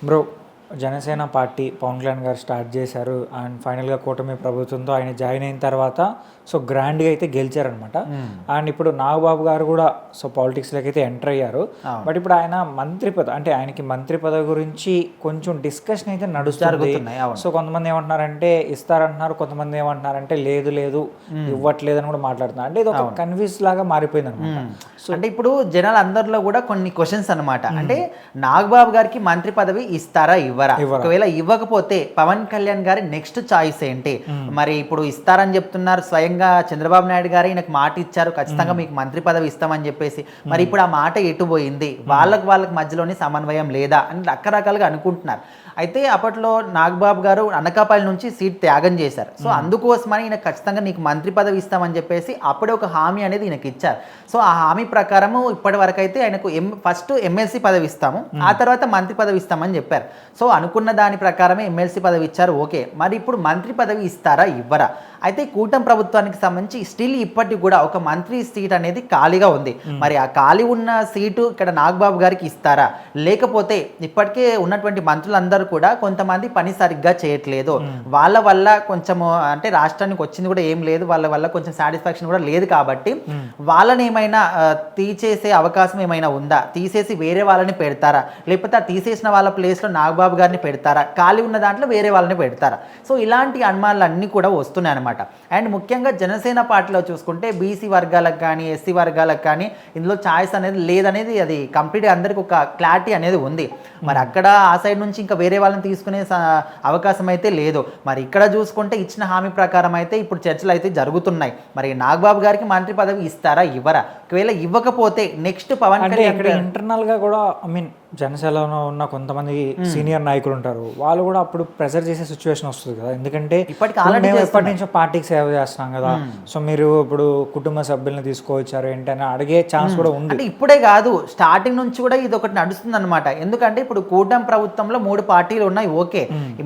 Bro, Janasena party Pawan Kalyan గారు start చేశారు and ఫైనల్గా కూటమి ప్రభుత్వంతో ఆయన జాయిన్ అయిన తర్వాత సో గ్రాండ్గా అయితే గెలిచారనమాట. అండ్ ఇప్పుడు నాగబాబు గారు కూడా సో పాలిటిక్స్లోకి అయితే ఎంటర్ అయ్యారు. బట్ ఇప్పుడు ఆయన మంత్రి పదవి, అంటే ఆయనకి మంత్రి పదవి గురించి కొంచెం డిస్కషన్ అయితే నడుస్తుంది. సో కొంతమంది ఏమంటున్నారంటే ఇస్తారంటున్నారు, కొంతమంది ఏమంటున్నారంటే లేదు లేదు ఇవ్వట్లేదు అని కూడా మాట్లాడుతున్నారు. అంటే ఇది ఒక కన్ఫ్యూజ్ లాగా మారిపోయింది అనమాట. సో అంటే ఇప్పుడు జనాలు అందరిలో కూడా కొన్ని క్వశ్చన్స్ అనమాట. అంటే నాగబాబు గారికి మంత్రి పదవి ఇస్తారా ఇవ్వరా, ఒకవేళ ఇవ్వకపోతే పవన్ కళ్యాణ్ గారి నెక్స్ట్ చాయిస్ ఏంటి? మరి ఇప్పుడు ఇస్తారని చెప్తున్నారు, స్వయంగా చంద్రబాబు నాయుడు గారు ఈయనకు మాట ఇచ్చారు ఖచ్చితంగా మీకు మంత్రి పదవి ఇస్తామని చెప్పేసి. మరి ఇప్పుడు ఆ మాట ఎటు పోయింది? వాళ్ళకి మధ్యలోని సమన్వయం లేదా అని రకరకాలుగా అనుకుంటున్నారు. అయితే అప్పట్లో నాగబాబు గారు అనకాపల్లి నుంచి సీట్ త్యాగం చేశారు. సో అందుకోసమని ఈయన ఖచ్చితంగా నీకు మంత్రి పదవి ఇస్తామని చెప్పేసి అప్పుడే ఒక హామీ అనేది ఈయనకి ఇచ్చారు. సో ఆ హామీ ప్రకారము ఇప్పటి వరకు అయితే ఆయనకు ఫస్ట్ ఎమ్మెల్సీ పదవి ఇస్తాము, ఆ తర్వాత మంత్రి పదవి ఇస్తామని చెప్పారు. సో అనుకున్న దాని ప్రకారమే ఎమ్మెల్సీ పదవి ఇచ్చారు. ఓకే, మరి ఇప్పుడు మంత్రి పదవి ఇస్తారా ఇవ్వరా? అయితే కూటమి ప్రభుత్వానికి సంబంధించి స్టిల్ ఇప్పటికి కూడా ఒక మంత్రి సీట్ అనేది ఖాళీగా ఉంది. మరి ఆ ఖాళీ ఉన్న సీటు ఇక్కడ నాగబాబు గారికి ఇస్తారా, లేకపోతే ఇప్పటికే ఉన్నటువంటి మంత్రులందరూ కూడా కొంతమంది పని సరిగ్గా చేయట్లేదు, వాళ్ళ వల్ల కొంచెము అంటే రాష్ట్రానికి వచ్చింది కూడా ఏం లేదు, వాళ్ళ వల్ల కొంచెం సాటిస్ఫాక్షన్ కూడా లేదు, కాబట్టి వాళ్ళని ఏమైనా తీసేసే అవకాశం ఏమైనా ఉందా? తీసేసి వేరే వాళ్ళని పెడతారా, లేకపోతే ఆ తీసేసిన వాళ్ళ ప్లేస్లో నాగబాబు గారిని పెడతారా, ఖాళీ ఉన్న దాంట్లో వేరే వాళ్ళని పెడతారా? సో ఇలాంటి అనుమానాలు అన్నీ కూడా వస్తున్నాయి అనమాట. అండ్ ముఖ్యంగా జనసేన పార్టీలో చూసుకుంటే బీసీ వర్గాలకు కానీ ఎస్సీ వర్గాలకు కానీ ఇందులో ఛాయిస్ అనేది లేదనేది అది కంప్లీట్గా అందరికి ఒక క్లారిటీ అనేది ఉంది. మరి అక్కడ ఆ సైడ్ నుంచి ఇంకా వేరే వాళ్ళని తీసుకునే అవకాశం అయితే లేదు. మరి ఇక్కడ చూసుకుంటే ఇచ్చిన హామీ ప్రకారం అయితే ఇప్పుడు చర్చలు అయితే జరుగుతున్నాయి. మరి నాగబాబు గారికి మంత్రి పదవి ఇస్తారా ఇవ్వరా? ఒకవేళ ఇవ్వకపోతే నెక్స్ట్ పవన్ కళ్యాణ్ ఇంటర్నల్ గా కూడా జనసేనలో ఉన్న కొంతమంది సీనియర్ నాయకులు ఉంటారు, వాళ్ళు కూడా అప్పుడు ప్రెజర్ చేసే సిచ్యువేషన్ వస్తుంది కదా. ఎందుకంటే ఎప్పటి నుంచో పార్టీకి సేవ చేస్తున్నాం కదా, సో మీరు ఇప్పుడు కుటుంబ సభ్యులను తీసుకొచ్చారు ఏంటని అడిగే ఛాన్స్ కూడా ఉంది. అంటే ఇప్పుడే కాదు, స్టార్టింగ్ నుంచి కూడా ఇది ఒకటి నడుస్తుంది అనమాట. ఎందుకంటే ఇప్పుడు కూటమి ప్రభుత్వంలో 3 పార్టీలు ఉన్నాయి. ఓకే,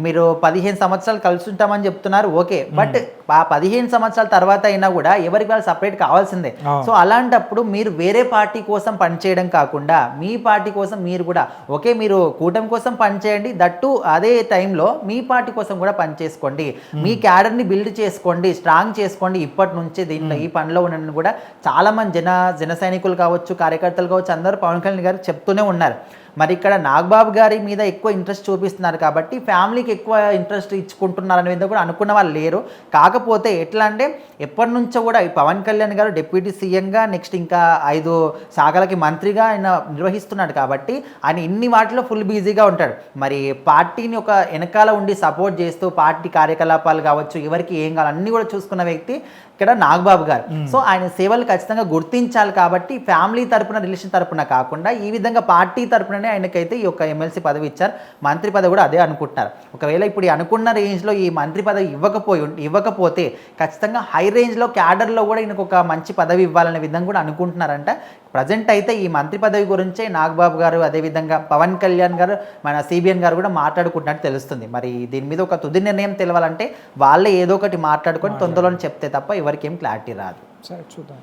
మీరు 15 సంవత్సరాలు కలిసి ఉంటామని చెప్తున్నారు. ఓకే, బట్ ఆ 15 సంవత్సరాల తర్వాత అయినా కూడా ఎవరికి వాళ్ళు సపరేట్ కావాల్సిందే. సో అలాంటప్పుడు మీరు వేరే పార్టీ కోసం పనిచేయడం కాకుండా మీ పార్టీ కోసం మీరు కూడా ఓకే, మీరు కూటమి కోసం పనిచేయండి, దట్టు అదే టైంలో మీ పార్టీ కోసం కూడా పనిచేసుకోండి, మీ క్యాడర్ని బిల్డ్ చేసుకోండి, స్ట్రాంగ్ చేసుకోండి. ఇప్పటి నుంచే దీంట్లో ఈ పనిలో ఉండని కూడా చాలా మంది జన సైనికులు కావచ్చు, కార్యకర్తలు కావచ్చు, అందరూ పవన్ కళ్యాణ్ గారు చెప్తూనే ఉన్నారు. మరి ఇక్కడ నాగబాబు గారి మీద ఎక్కువ ఇంట్రెస్ట్ చూపిస్తున్నారు కాబట్టి ఫ్యామిలీకి ఎక్కువ ఇంట్రెస్ట్ ఇచ్చుకుంటున్నారు అనేది కూడా అనుకున్న వాళ్ళు లేరు. కాకపోతే ఎట్లా అంటే ఎప్పటి నుంచో కూడా ఈ పవన్ కళ్యాణ్ గారు డిప్యూటీ సీఎంగా నెక్స్ట్ ఇంకా 5 శాఖలకి మంత్రిగా ఆయన నిర్వహిస్తున్నాడు కాబట్టి ఆయన ఇన్ని వాటిలో ఫుల్ బిజీగా ఉంటాడు. మరి పార్టీని ఒక వెనకాల ఉండి సపోర్ట్ చేస్తూ పార్టీ కార్యకలాపాలు కావచ్చు, ఎవరికి ఏం కావాలి అన్నీ కూడా చూసుకున్న వ్యక్తి ఇక్కడ నాగబాబు గారు. సో ఆయన సేవలు ఖచ్చితంగా గుర్తించాలి కాబట్టి ఫ్యామిలీ తరపున, రిలేషన్ తరపున కాకుండా ఈ విధంగా పార్టీ తరపుననే ఆయనకైతే ఈ యొక్క ఎమ్మెల్సీ పదవి ఇచ్చారు. మంత్రి పదవి కూడా అదే అనుకుంటున్నారు. ఒకవేళ ఇప్పుడు అనుకున్న రేంజ్లో ఈ మంత్రి పదవి ఇవ్వకపోతే ఖచ్చితంగా హై రేంజ్లో క్యాడర్లో కూడా ఈయనకు ఒక మంచి పదవి ఇవ్వాలనే విధంగా కూడా అనుకుంటున్నారంట. ప్రజెంట్ అయితే ఈ మంత్రి పదవి గురించే నాగబాబు గారు, అదేవిధంగా పవన్ కళ్యాణ్ గారు, మన సిబిఎన్ గారు కూడా మాట్లాడుకుంటున్నట్టు తెలుస్తుంది. మరి దీని మీద ఒక తుది నిర్ణయం తెలవాలంటే వాళ్ళే ఏదో ఒకటి మాట్లాడుకొని తొందరలోనే చెప్తే తప్ప ఎవరికేం క్లారిటీ రాదు. సరే చూద్దాం.